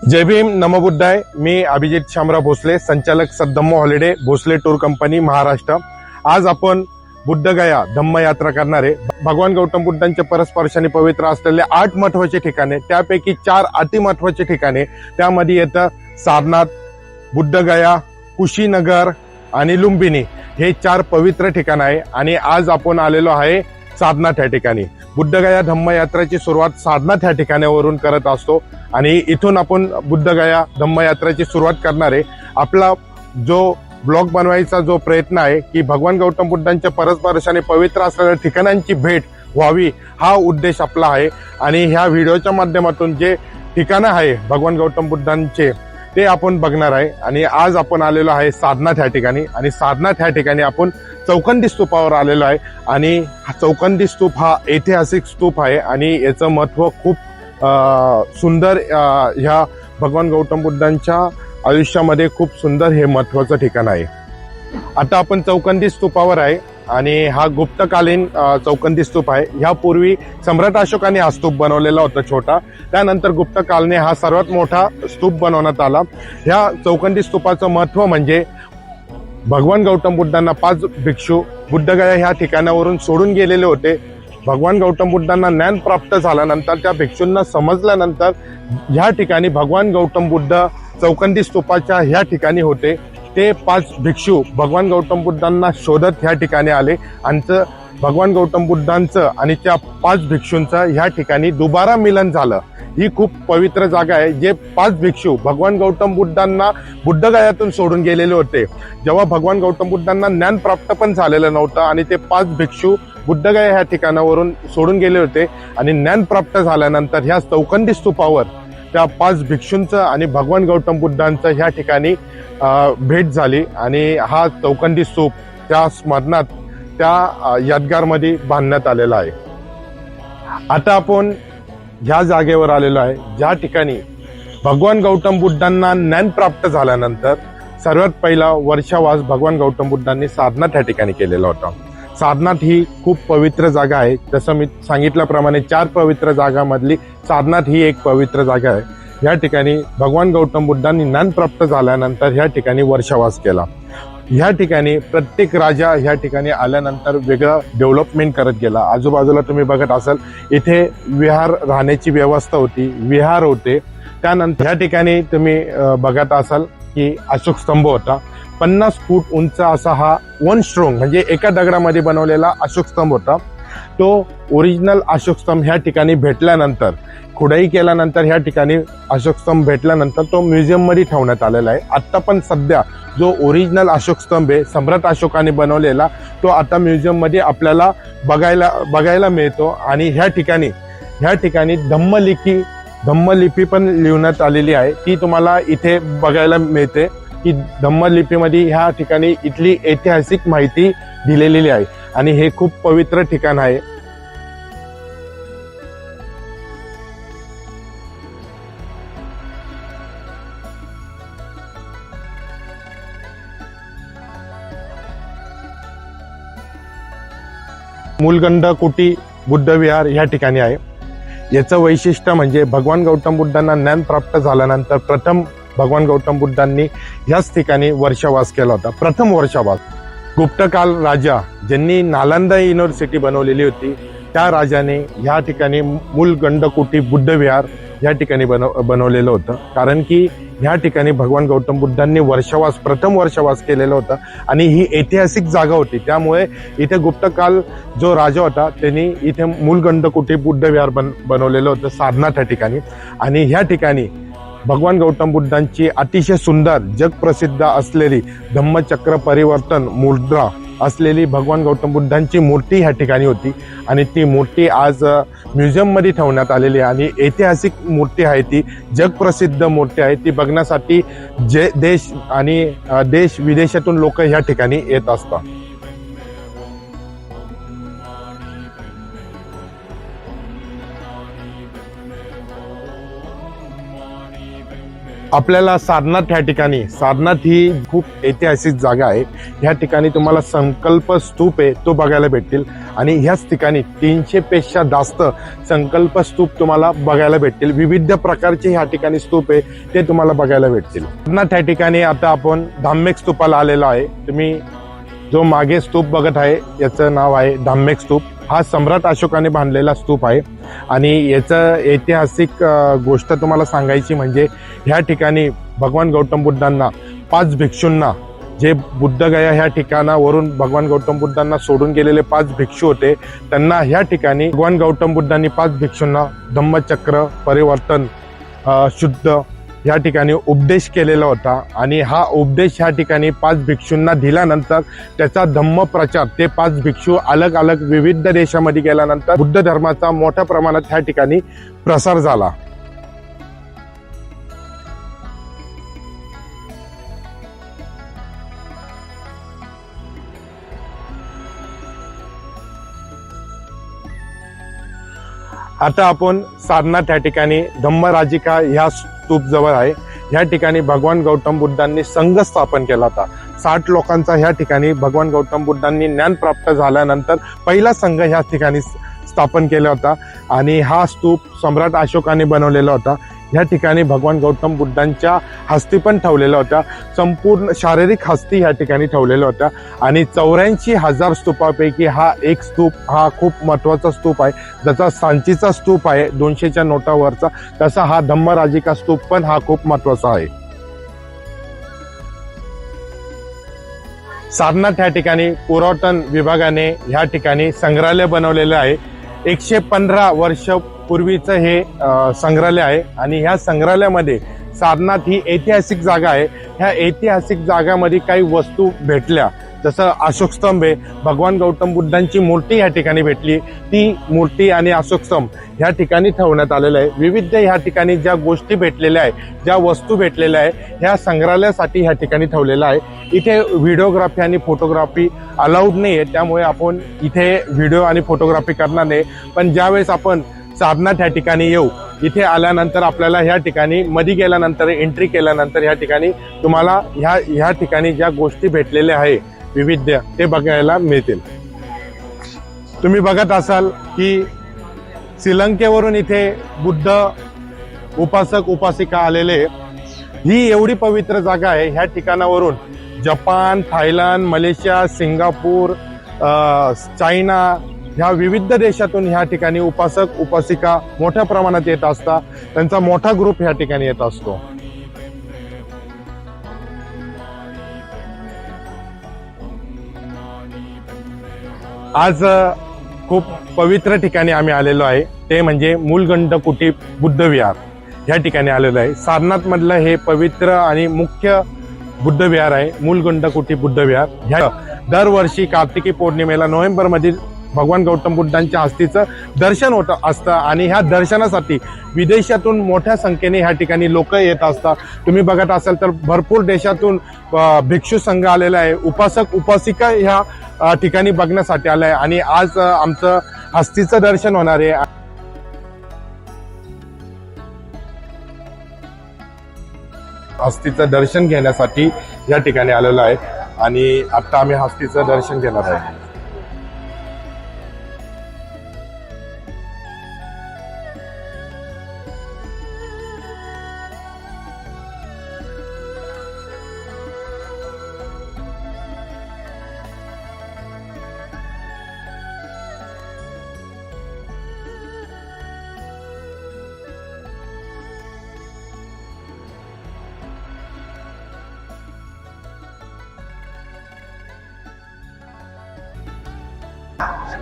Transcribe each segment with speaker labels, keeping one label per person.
Speaker 1: जय भीम नमो बुद्धाय। मी अभिजित शामराव भोसले, संचालक Saddhamma holiday Bhosale tour company Maharashtra. आज आपण बुद्धगया धम्म यात्रा करणारे भगवान गौतम बुद्धांच्या परस्पर्शाने पवित्र असलेले 8 महत्वाचे ठिकाणे, त्यापैकी 4 अतिमहत्वाचे ठिकाणे, त्यामध्ये येतं सारनाथ, बुद्धगया, कुशीनगर आणि लुंबिनी। हे 4 पवित्र ठिकाण आहे आणि आज आपण आलेलो आहे सारनाथ या ठिकाणी। बुद्धगया धम्म यात्रेची सुरुवात सारनाथ या ठिकाणावरून करत असतो आणि इथून आपण बुद्धगया धम्म यात्रेची सुरुवात करणार आहे। आपला जो ब्लॉग बनवायचा जो प्रयत्न आहे की भगवान गौतम बुद्धांच्या परस्पराने पवित्र असलेल्या ठिकाणांची भेट व्हावी, हा उद्देश आपला आहे। आणि ह्या व्हिडिओच्या माध्यमातून जे ठिकाणं आहे भगवान गौतम बुद्धांचे ते आपण बघणार आहे। आणि आज आपण आलेलो आहे सारनाथ या ठिकाणी आणि सारनाथ या ठिकाणी आपण चौकंदी स्तूपावर आलेलो आहे। आणि चौकंदी स्तूप हा ऐतिहासिक स्तूप आहे आणि याचं महत्व खूप सुंदर, ह्या भगवान गौतम बुद्धांच्या आयुष्यामध्ये खूप सुंदर हे महत्वाचं ठिकाण आहे। आता आपण चौकंदी स्तूपावर आहे आणि हा गुप्तकालीन चौकंदी स्तूप आहे। ह्यापूर्वी सम्राट अशोकाने हा स्तूप बनवलेला होता छोटा, त्यानंतर गुप्तकालने हा सर्वात मोठा स्तूप बनवण्यात आला। ह्या चौकंदी स्तूपाचं महत्व म्हणजे भगवान गौतम बुद्धांना 5 भिक्षू बुद्धगया ह्या ठिकाणावरून सोडून गेलेले होते। भगवान गौतम बुद्धांना ज्ञान प्राप्त झाल्यानंतर, त्या भिक्षूंना समजल्यानंतर ह्या ठिकाणी भगवान गौतम बुद्ध चौकंदी स्तूपाच्या ह्या ठिकाणी होते। ते 5 भिक्षू भगवान गौतम बुद्धांना शोधत ह्या ठिकाणी आले आणि भगवान गौतम बुद्धांचं आणि त्या 5 भिक्षूंचं ह्या ठिकाणी दुबारा मिलन झालं। ही खूप पवित्र जागा आहे। जे 5 भिक्षू भगवान गौतम बुद्धांना बुद्धगयातून सोडून गेलेले होते, जेव्हा भगवान गौतम बुद्धांना ज्ञान प्राप्त पण झालेलं नव्हतं आणि ते 5 भिक्षू बुद्धगया ह्या ठिकाणावरून सोडून गेले होते आणि ज्ञान प्राप्त झाल्यानंतर ह्या चौकंदी स्तूपावर त्या 5 भिक्षूंचं आणि भगवान गौतम बुद्धांचं ह्या ठिकाणी भेट झाली आणि हा चौकंदी स्तूप त्या स्मरणात, त्या यादगारमध्ये बांधण्यात आलेला आहे। आता आपण ह्या जागेवर आलेलो आहे ज्या ठिकाणी भगवान गौतम बुद्धांना ज्ञान प्राप्त झाल्यानंतर सर्वात पहिला वर्षावास भगवान गौतम बुद्धांनी सारनाथ या ठिकाणी केलेला होता। सारनाथ ही खूप पवित्र जागा आहे। जसं मी सांगितल्याप्रमाणे 4 पवित्र जागांमधली सारनाथ ही एक पवित्र जागा आहे। या ठिकाणी भगवान गौतम बुद्धांनी ज्ञान प्राप्त झाल्यानंतर ह्या ठिकाणी वर्षावास केला। ह्या ठिकाणी प्रत्येक राजा ह्या ठिकाणी आल्यानंतर वेगळं डेव्हलपमेंट करत गेला। आजूबाजूला तुम्ही बघत असाल, इथे विहार, राहण्याची व्यवस्था होती, विहार होते। त्यानंतर ह्या ठिकाणी तुम्ही बघत असाल की अशोक स्तंभ होता। 50 फूट उंच असा हा 1 स्ट्रोंग म्हणजे एका दगडामध्ये बनवलेला अशोक स्तंभ होता। तो ओरिजिनल अशोक स्तंभ ह्या ठिकाणी भेटल्यानंतर, खुदाई केल्यानंतर ह्या ठिकाणी अशोक स्तंभ भेटल्यानंतर तो म्युझियम मध्ये ठेवण्यात आलेला आहे। आता पण सध्या जो ओरिजिनल अशोक स्तंभ आहे सम्राट अशोकाने बनवलेला, तो आता म्युझियम मध्ये आपल्याला बघायला मिळतो। आणि ह्या ठिकाणी धम्मलिपी पण लिहिण्यात आलेली आहे, ती तुम्हाला इथे बघायला मिळते की धम्मलिपीमध्ये ह्या ठिकाणी इथली ऐतिहासिक माहिती दिलेली आहे आणि हे खूप पवित्र ठिकाण आहे। मूलगंध कुटी बुद्धविहार ह्या ठिकाणी आहे। याचं वैशिष्ट्य म्हणजे भगवान गौतम बुद्धांना ज्ञान प्राप्त झाल्यानंतर प्रथम भगवान गौतम बुद्धांनी ह्याच ठिकाणी वर्षावास केला होता, प्रथम वर्षावास। गुप्तकाल राजा ज्यांनी नालंदा युनिव्हर्सिटी बनवलेली होती, त्या राजाने ह्या ठिकाणी मूलगंध कुटी बुद्धविहार ह्या ठिकाणी बनवलेलं होतं, कारण की ह्या ठिकाणी भगवान गौतम बुद्धांनी प्रथम वर्षावास केलेला होता आणि ही ऐतिहासिक जागा होती। त्यामुळे इथे गुप्तकाल जो राजा होता त्यांनी इथे मूलगंध कुटी बुद्धविहार बनवलेलं होतं सारनाथ या ठिकाणी। आणि ह्या ठिकाणी भगवान गौतम बुद्धांची अतिशय सुंदर, जगप्रसिद्ध असलेली धम्मचक्र परिवर्तन मुद्रा असलेली भगवान गौतम बुद्धांची मूर्ती ह्या ठिकाणी होती आणि ती मूर्ती आज म्युझियम मध्ये ठेवण्यात आलेली आहे आणि ऐतिहासिक मूर्ती आहे, ती जगप्रसिद्ध मूर्ती आहे। ती बघण्यासाठी देश विदेशातून लोक ह्या ठिकाणी येत असतात। आपल्याला सारनाथ ह्या ठिकाणी, सारनाथ ही खूप ऐतिहासिक जागा आहे. ह्या ठिकाणी तुम्हाला संकल्प स्तूप आहे तो बघायला भेटतील आणि ह्याच ठिकाणी 300 पेक्षा जास्त संकल्प स्तूप तुम्हाला बघायला भेटतील. विविध प्रकारचे ह्या ठिकाणी स्तूप आहे ते तुम्हाला बघायला भेटतील. सारनाथ ह्या ठिकाणी आता आपण धाम्मेक स्तूपाला आलेलो आहे. तुम्ही जो मागे स्तूप बघत आहे याचं नाव आहे धाम्मेक स्तूप. हा सम्राट अशोकाने बांधलेला स्तूप आहे आणि याचं ऐतिहासिक गोष्ट तुम्हाला सांगायची म्हणजे ह्या ठिकाणी भगवान गौतम बुद्धांना 5 भिक्षूंना, जे बुद्धगया ह्या ठिकाणावरून भगवान गौतम बुद्धांना सोडून गेलेले 5 भिक्षू होते, त्यांना ह्या ठिकाणी भगवान गौतम बुद्धांनी 5 भिक्षूंना धम्मचक्र, परिवर्तन, शुद्ध ह्या ठिकाणी उपदेश केलेला होता आणि हा उपदेश ह्या ठिकाणी 5 भिक्षूंना दिल्यानंतर त्याचा धम्म प्रचार, ते 5 भिक्षू अलग अलग विविध देशामध्ये गेल्यानंतर बुद्ध धर्माचा मोठ्या प्रमाणात ह्या ठिकाणी प्रसार झाला. आता आपण सारनाथ या ठिकाणी धम्मराजिका ह्या स्तूप जवळ आहे. ह्या ठिकाणी भगवान गौतम बुद्धांनी संघ स्थापन केला होता. 60 लोकांचा ह्या ठिकाणी भगवान गौतम बुद्धांनी ज्ञान प्राप्त झाल्यानंतर पहिला संघ ह्या ठिकाणी स्थापन केला होता आणि हा स्तूप सम्राट अशोकाने बनवलेला होता. ह्या ठिकाणी भगवान गौतम बुद्धांच्या हस्ती पण ठेवलेल्या होत्या. संपूर्ण शारीरिक हस्ती ह्या ठिकाणी ठेवलेल्या होत्या आणि 84,000 स्तूपापैकी हा एक स्तूप हा खूप महत्वाचा स्तूप आहे. जसा सांचीचा स्तूप आहे 200च्या नोटावरचा, तसा हा धम्मराजिका स्तूप पण हा खूप महत्वाचा आहे. सारनाथ ह्या ठिकाणी पुरातन विभागाने ह्या ठिकाणी संग्रहालय बनवलेलं आहे. 115 वर्ष पूर्वीचं हे संग्रहालय आहे आणि ह्या संग्रहालयामध्ये सारनाथ ही ऐतिहासिक जागा आहे. ह्या ऐतिहासिक जागामध्ये काही वस्तू भेटल्या, जसं अशोक स्तंभ आहे, भगवान गौतम बुद्धांची मूर्ती ह्या ठिकाणी भेटली. ती मूर्ती आणि अशोक स्तंभ ह्या ठिकाणी ठेवण्यात आलेलं आहे. विविध ह्या ठिकाणी ज्या गोष्टी भेटलेल्या आहे, ज्या वस्तू भेटलेल्या आहे, ह्या संग्रहालयासाठी ह्या ठिकाणी ठेवलेलं आहे. इथे व्हिडिओग्राफी आणि फोटोग्राफी अलाउड नाही आहे, त्यामुळे आपण इथे व्हिडिओ आणि फोटोग्राफी करणार नाही. पण ज्यावेळेस आपण सारनाथ ह्या ठिकाणी येऊ, इथे आल्यानंतर आपल्याला ह्या ठिकाणी मध्ये गेल्यानंतर, एंट्री केल्यानंतर ह्या ठिकाणी तुम्हाला ह्या ठिकाणी ज्या गोष्टी भेटलेल्या आहे विविध, ते बघायला मिळतील. तुम्ही बघत असाल की श्रीलंकेवरून इथे बुद्ध उपासक उपासिका आलेले. ही एवढी पवित्र जागा आहे. ह्या ठिकाणावरून Japan, Thailand, Malaysia, Singapore, China ह्या विविध देशातून ह्या ठिकाणी उपासक उपासिका मोठ्या प्रमाणात येत असतात. त्यांचा मोठा ग्रुप ह्या ठिकाणी येत असतो. आज खूप पवित्र ठिकाणी आम्ही आलेलो आहे, ते म्हणजे मूलगंडकुटी बुद्ध विहार ह्या ठिकाणी आलेलो आहे. सारनाथ मधलं हे पवित्र आणि मुख्य बुद्ध विहार आहे, मूलगंडकुटी बुद्ध विहार. ह्या दरवर्षी कार्तिकी पौर्णिमेला नोव्हेंबर मध्ये भगवान गौतम बुद्धांच्या हस्तीचं दर्शन होत असतं आणि ह्या दर्शनासाठी विदेशातून मोठ्या संख्येने ह्या ठिकाणी लोक येत असतात. तुम्ही बघत असाल तर भरपूर देशातून भिक्षू संघ आलेला आहे, उपासक उपासिका ह्या ठिकाणी बघण्यासाठी आलाय आणि आज आमचं हस्तीचं दर्शन होणार आहे. हस्तीचं दर्शन घेण्यासाठी या ठिकाणी आलेलो आहे आणि आता आम्ही हस्तीचं दर्शन घेणार आहे.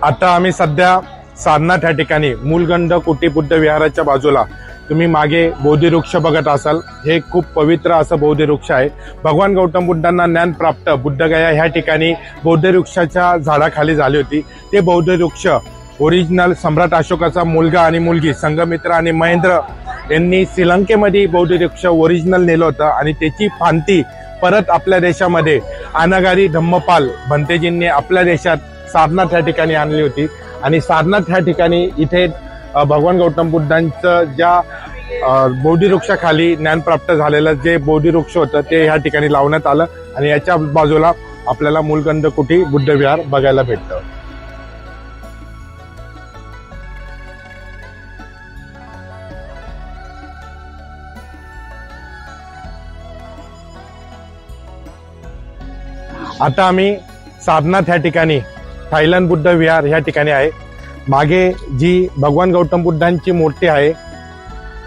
Speaker 1: आता आम्ही सध्या सारनाथ या ठिकाणी मूलगंडकुटी बुद्ध विहाराच्या बाजूला तुम्ही मागे बोधी वृक्ष बघत असाल. हे खूप पवित्र असं बोधी वृक्ष आहे. भगवान गौतम बुद्धांना ज्ञान प्राप्त बुद्धगया ह्या ठिकाणी बौद्ध वृक्षाच्या झाडाखाली झाली होती. ते बौद्ध वृक्ष ओरिजिनल सम्राट अशोकाचा मुलगा आणि मुलगी संघमित्रा आणि महेंद्र यांनी श्रीलंकेमध्ये बौद्ध वृक्ष ओरिजिनल नेलं होतं आणि त्याची फांती परत आपल्या देशामध्ये अनागारी धम्मपाल भंतेजींनी आपल्या देशात सारनाथ या ठिकाणी आणली होती आणि सारनाथ ह्या ठिकाणी इथे भगवान गौतम बुद्धांचं ज्या बोधी वृक्षाखाली ज्ञानप्राप्त झालेलं जे बोधी वृक्ष होतं ते ह्या ठिकाणी लावण्यात आलं आणि याच्या बाजूला आपल्याला मूलगंध कुटी बुद्ध विहार बघायला भेटतं. आता आम्ही सारनाथ ह्या ठिकाणी थायलंड बुद्ध विहार ह्या ठिकाणी आहे. मागे जी भगवान गौतम बुद्धांची मूर्ती आहे,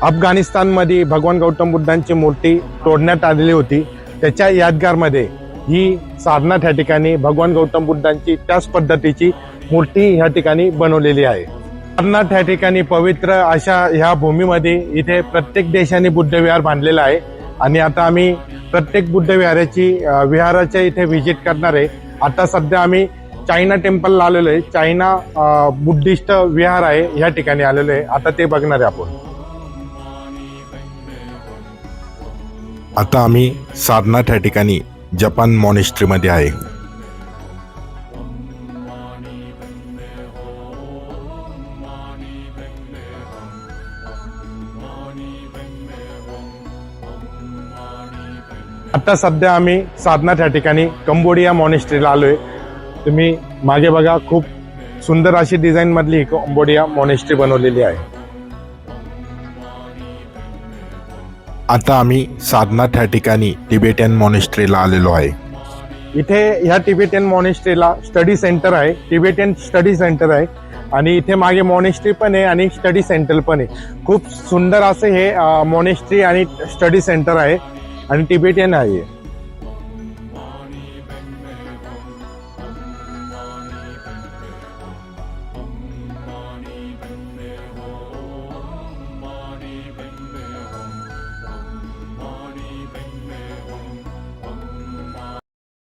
Speaker 1: अफगाणिस्तानमध्ये भगवान गौतम बुद्धांची मूर्ती तोडण्यात आलेली होती, त्याच्या यादगारमध्ये ही सारनाथ ह्या ठिकाणी भगवान गौतम बुद्धांची त्याच पद्धतीची मूर्ती ह्या ठिकाणी बनवलेली आहे. सारनाथ ह्या ठिकाणी पवित्र अशा ह्या भूमीमध्ये इथे प्रत्येक देशाने बुद्ध विहार बांधलेला आहे आणि आता आम्ही प्रत्येक बुद्ध विहाराच्या इथे व्हिजिट करणार आहे. आता सध्या आम्ही चायना टेम्पलला आलेलो आहे. चायना बुद्धिस्ट विहार आहे ह्या ठिकाणी आलेलो आहे. आता ते बघणार आहे आपण. आता आम्ही सारनाथ या ठिकाणी जपान मॉनेस्ट्री मध्ये आहे. आता सध्या आम्ही सारनाथ या ठिकाणी कंबोडिया मॉनेस्ट्रीला आलोय. तुम्ही मागे बघा, खूप सुंदर अशी डिझाईन मधली कंबोडिया मॉनेस्ट्री बनवलेली आहे. आता आम्ही सारनाथ या ठिकाणी तिबेटियन मॉनेस्ट्रीला आलेलो आहे. इथे ह्या तिबेटियन मॉनेस्ट्रीला स्टडी सेंटर आहे, तिबेटियन स्टडी सेंटर आहे आणि इथे मागे मॉनेस्ट्री पण आहे आणि स्टडी सेंटर पण आहे. खूप सुंदर असे हे मॉनेस्ट्री आणि स्टडी सेंटर आहे आणि तिबेटियन आहे.